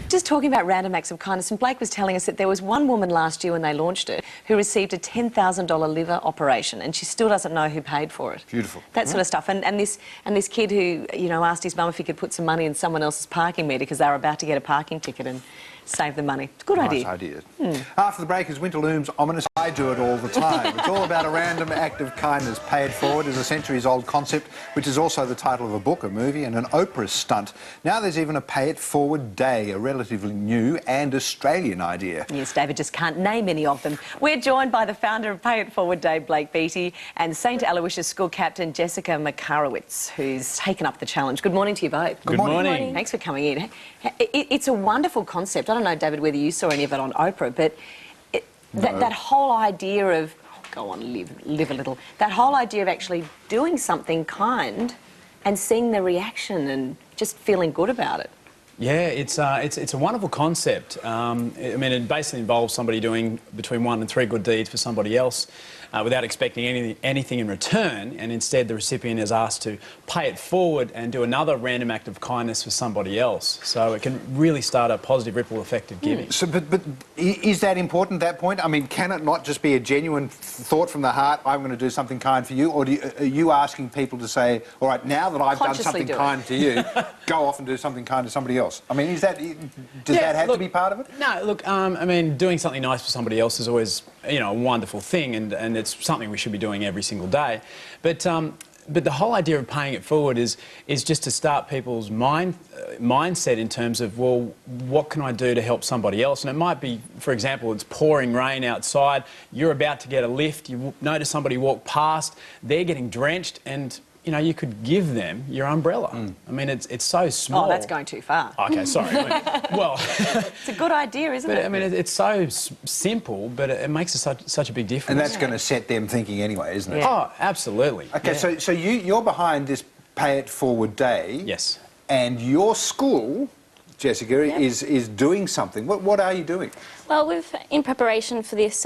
Just talking about random acts of kindness, and Blake was telling us that there was one woman last year when they launched it who received a $10,000 liver operation, and she still doesn't know who paid for it. Beautiful. That sort of stuff. And this kid who, you know, asked his mum if he could put some money in someone else's parking meter because they were about to get a parking ticket and save the money. It's a good idea. Nice idea. After the break, as winter looms ominous, I do it all the time. It's all about a random act of kindness. Pay it forward is a centuries-old concept, which is also the title of a book, a movie, and an Oprah stunt. Now there's even a Pay It Forward Day, a relatively new and Australian idea. Yes, David just can't name any of them. We're joined by the founder of Pay It Forward Day, Blake Beattie, and St Aloysius School Captain Jessica Makarowitz, who's taken up the challenge. Good morning to you both. Good morning. Thanks for coming in. It's a wonderful concept. I don't know, David, whether you saw any of it on Oprah, but that whole idea of, go on, live a little, that whole idea of actually doing something kind and seeing the reaction and just feeling good about it. Yeah, it's a wonderful concept. I mean, it basically involves somebody doing between 1 and 3 good deeds for somebody else without expecting anything in return, and instead the recipient is asked to pay it forward and do another random act of kindness for somebody else. So it can really start a positive ripple effect of giving. So, but is that important at that point? I mean, can it not just be a genuine thought from the heart, I'm going to do something kind for you, or are you asking people to say, all right, now that I've done something kind to you, go off and do something kind to somebody else? I mean, does that have to be part of it? No, look, I mean, doing something nice for somebody else is always, you know, a wonderful thing, and it's something we should be doing every single day. But the whole idea of paying it forward is just to start people's mindset in terms of, well, what can I do to help somebody else? And it might be, for example, it's pouring rain outside, you're about to get a lift, you notice somebody walk past, they're getting drenched, and you know, you could give them your umbrella. I mean, it's so small. Oh, that's going too far. Okay, sorry. Well, it's a good idea, isn't it? I mean, it's so simple, but it makes such a big difference. And that's going to set them thinking anyway, isn't it? Yeah. Oh, absolutely. Okay, yeah. so you're behind this Pay It Forward Day. Yes. And your school, Jessica, is doing something. What are you doing? Well, in preparation for this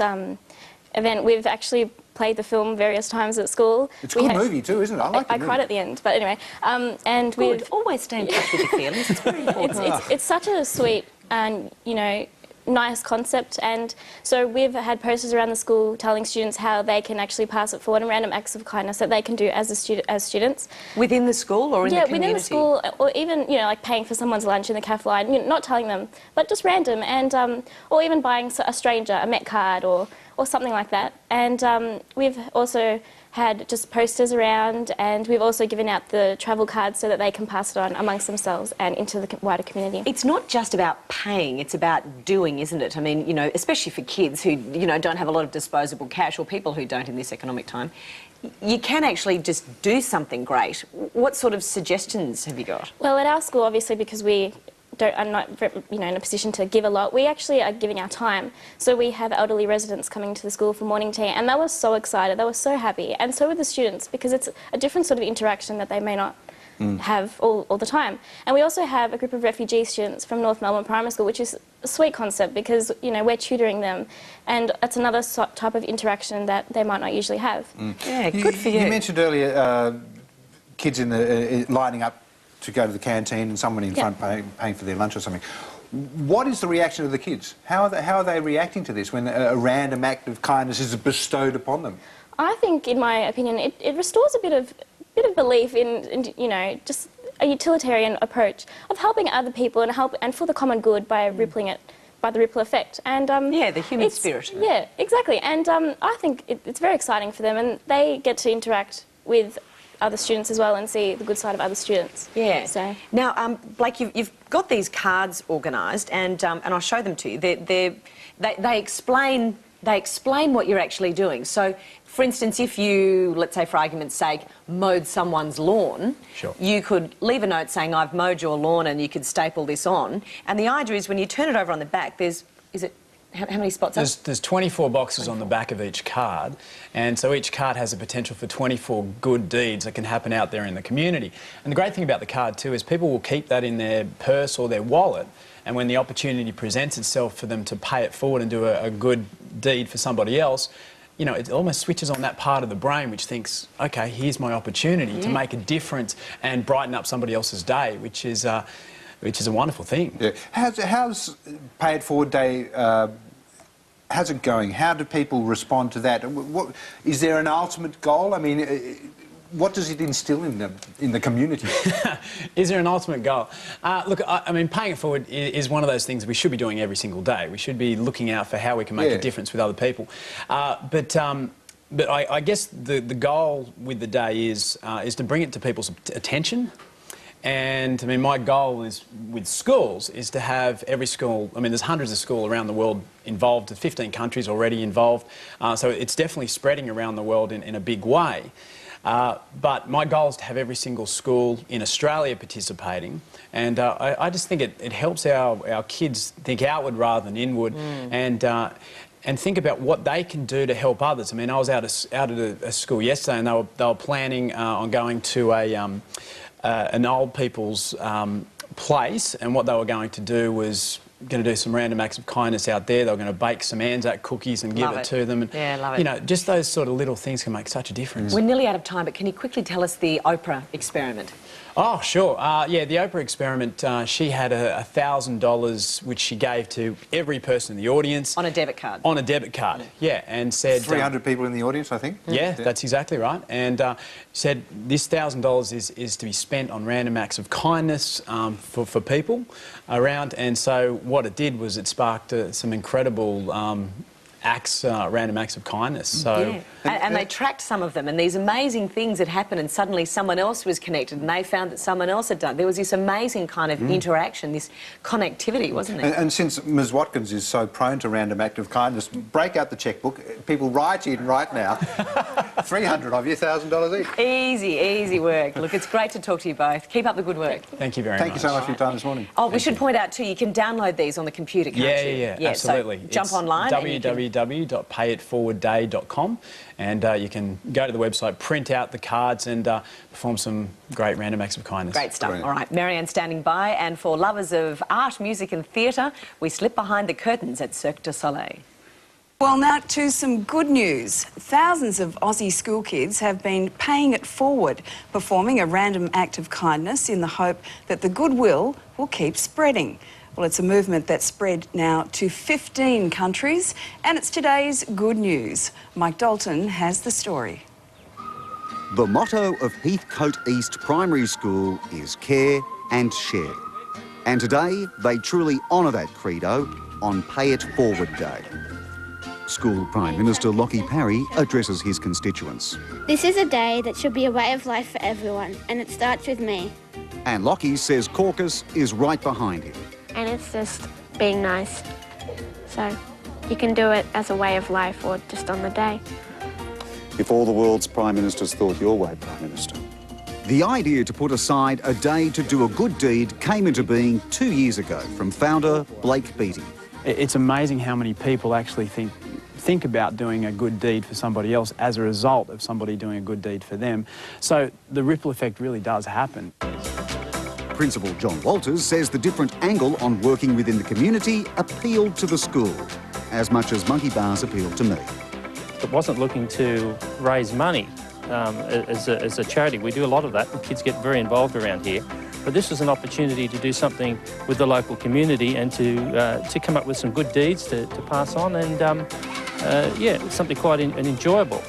event, we've actually played the film various times at school. It's a good movie too, isn't it? I like the movie. I cried at the end, but anyway. And we've always stay in touch with your feelings. It's very important. It's such a sweet and, you know, nice concept, and so we've had posters around the school telling students how they can actually pass it forward and random acts of kindness that they can do as students. Within the school or in the community? Yeah, within the school, or even, you know, like paying for someone's lunch in the cafe line, you know, not telling them, but just random, and or even buying a stranger a Met card or something like that. And we've also had just posters around, and we've also given out the travel cards so that they can pass it on amongst themselves and into the wider community. It's not just about paying, it's about doing, isn't it? I mean, you know, especially for kids who, you know, don't have a lot of disposable cash, or people who don't in this economic time, you can actually just do something great. What sort of suggestions have you got? Well, at our school, obviously, because I'm not, you know, in a position to give a lot, we actually are giving our time. So we have elderly residents coming to the school for morning tea, and they were so excited, they were so happy, and so were the students, because it's a different sort of interaction that they may not have all the time. And we also have a group of refugee students from North Melbourne Primary School, which is a sweet concept because, you know, we're tutoring them, and it's another type of interaction that they might not usually have. Yeah, good for you. You mentioned earlier kids in the lining up to go to the canteen and someone in front paying for their lunch or something. What is the reaction of the kids? How are they reacting to this when a random act of kindness is bestowed upon them? I think, in my opinion, it restores a bit of belief in, you know, just a utilitarian approach of helping other people and for the common good by rippling it, by the ripple effect. And yeah, the human spirit. Yeah, exactly. And I think it's very exciting for them, and they get to interact with other students as well and see the good side of other students. Yeah. So now, Blake, you've got these cards organised, and I'll show them to you. They explain what you're actually doing. So, for instance, if you, let's say for argument's sake, mowed someone's lawn, sure, you could leave a note saying, I've mowed your lawn, and you could staple this on. And the idea is when you turn it over on the back, how many spots? There's 24 boxes on the back of each card, and so each card has a potential for 24 good deeds that can happen out there in the community. And the great thing about the card too is people will keep that in their purse or their wallet, and when the opportunity presents itself for them to pay it forward and do a good deed for somebody else, you know, it almost switches on that part of the brain which thinks, okay, here's my opportunity to make a difference and brighten up somebody else's day, which is which is a wonderful thing. Yeah. How's Pay It Forward Day, how's it going? How do people respond to that? Is there an ultimate goal? I mean, what does it instill in the community? Is there an ultimate goal? Look, I mean, paying it forward is one of those things we should be doing every single day. We should be looking out for how we can make a difference with other people. But I guess the goal with the day is to bring it to people's attention. And I mean, my goal is with schools is to have every school. I mean, there's hundreds of schools around the world involved. There's 15 countries already involved. So it's definitely spreading around the world in a big way. But my goal is to have every single school in Australia participating, and I just think it helps our kids think outward rather than inward, and think about what they can do to help others. I mean, I was out at a school yesterday, and they were planning on going to an old people's place, and what they were going to do was going to do some random acts of kindness out there. They were going to bake some Anzac cookies and give it to them. And, yeah, love it. You know, just those sort of little things can make such a difference. We're nearly out of time, but can you quickly tell us the Oprah experiment? Oh, sure. Yeah, the Oprah experiment, she had $1,000 which she gave to every person in the audience. On a debit card? On a debit card, yeah, and said... 300 people in the audience, I think? Yeah, that's exactly right. And said this $1,000 is to be spent on random acts of kindness for people around. And so what it did was it sparked some incredible random acts of kindness. So, and they tracked some of them, and these amazing things had happened, and suddenly someone else was connected, and they found that someone else had done. There was this amazing kind of interaction, this connectivity, wasn't there? And since Ms Watkins is so prone to random act of kindness, break out the chequebook. People write in right now. 300 of you, $1,000 each. Easy work. Look, it's great to talk to you both. Keep up the good work. Thank you very much. Thank you so much for your time this morning. Oh, we should point out too, you can download these on the computer, can't you? Yeah, absolutely. So jump online. www.payitforward.day.com, and you can go to the website, print out the cards, and perform some great random acts of kindness. Great stuff. Brilliant. All right, Marianne standing by, and for lovers of art, music and theatre, we slip behind the curtains at Cirque du Soleil. Well, now to some good news. Thousands of Aussie school kids have been paying it forward, performing a random act of kindness in the hope that the goodwill will keep spreading. Well, it's a movement that's spread now to 15 countries, and it's today's good news. Mike Dalton has the story. The motto of Heathcote East Primary School is care and share. And today, they truly honour that credo on Pay It Forward Day. School Prime Minister Lockie Parry addresses his constituents. This is a day that should be a way of life for everyone, and it starts with me. And Lockie says caucus is right behind him. And it's just being nice. So you can do it as a way of life or just on the day. If all the world's Prime Ministers thought your way, Prime Minister. The idea to put aside a day to do a good deed came into being 2 years ago from founder Blake Beattie. It's amazing how many people actually think about doing a good deed for somebody else as a result of somebody doing a good deed for them. So the ripple effect really does happen. Principal John Walters says the different angle on working within the community appealed to the school, as much as monkey bars appealed to me. It wasn't looking to raise money as a charity. We do a lot of that, and kids get very involved around here. But this was an opportunity to do something with the local community and to come up with some good deeds to pass on, and yeah, it's something quite enjoyable.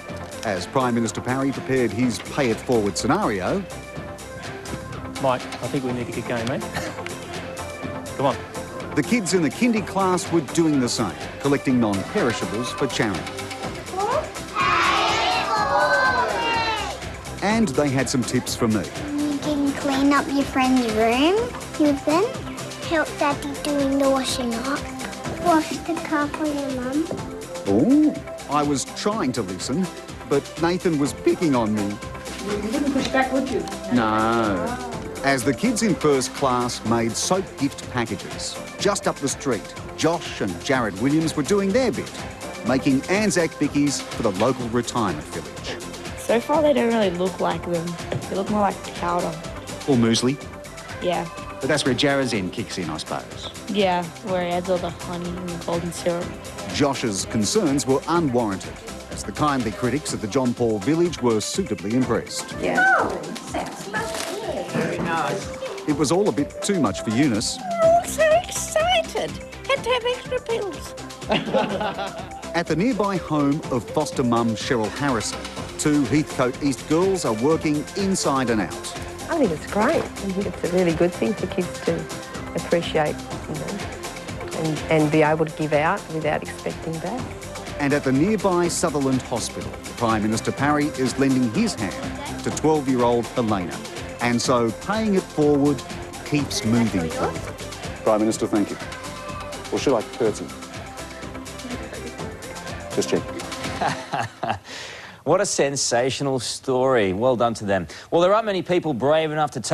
As Prime Minister Parry prepared his Pay It Forward scenario... Mike, I think we need to get going, mate. Come on. The kids in the kindy class were doing the same, collecting non-perishables for charity. And they had some tips from me. You can clean up your friend's room with them. Help Daddy doing the washing up. Wash the car for your mum. Oh, I was trying to listen, but Nathan was picking on me. You wouldn't push back, would you? No. As the kids in first class made soap gift packages. Just up the street, Josh and Jared Williams were doing their bit, making Anzac bickies for the local retirement village. So far, they don't really look like them. They look more like powder. Or muesli. Yeah. But that's where Jared's end kicks in, I suppose. Yeah, where he adds all the honey and the golden syrup. Josh's concerns were unwarranted, as the kindly critics at the John Paul village were suitably impressed. Yeah. Oh, sounds lovely. Very nice. It was all a bit too much for Eunice. Oh, so excited. Had to have extra pills. At the nearby home of foster mum Cheryl Harrison, 2 Heathcote East girls are working inside and out. I think it's great. I think it's a really good thing for kids to appreciate, you know, and be able to give out without expecting back. And at the nearby Sutherland Hospital, Prime Minister Parry is lending his hand to 12-year-old Helena. And so paying it forward keeps moving forward. Prime Minister, thank you. Or should I curtsy? Just check. What a sensational story. Well done to them. Well, there aren't many people brave enough to take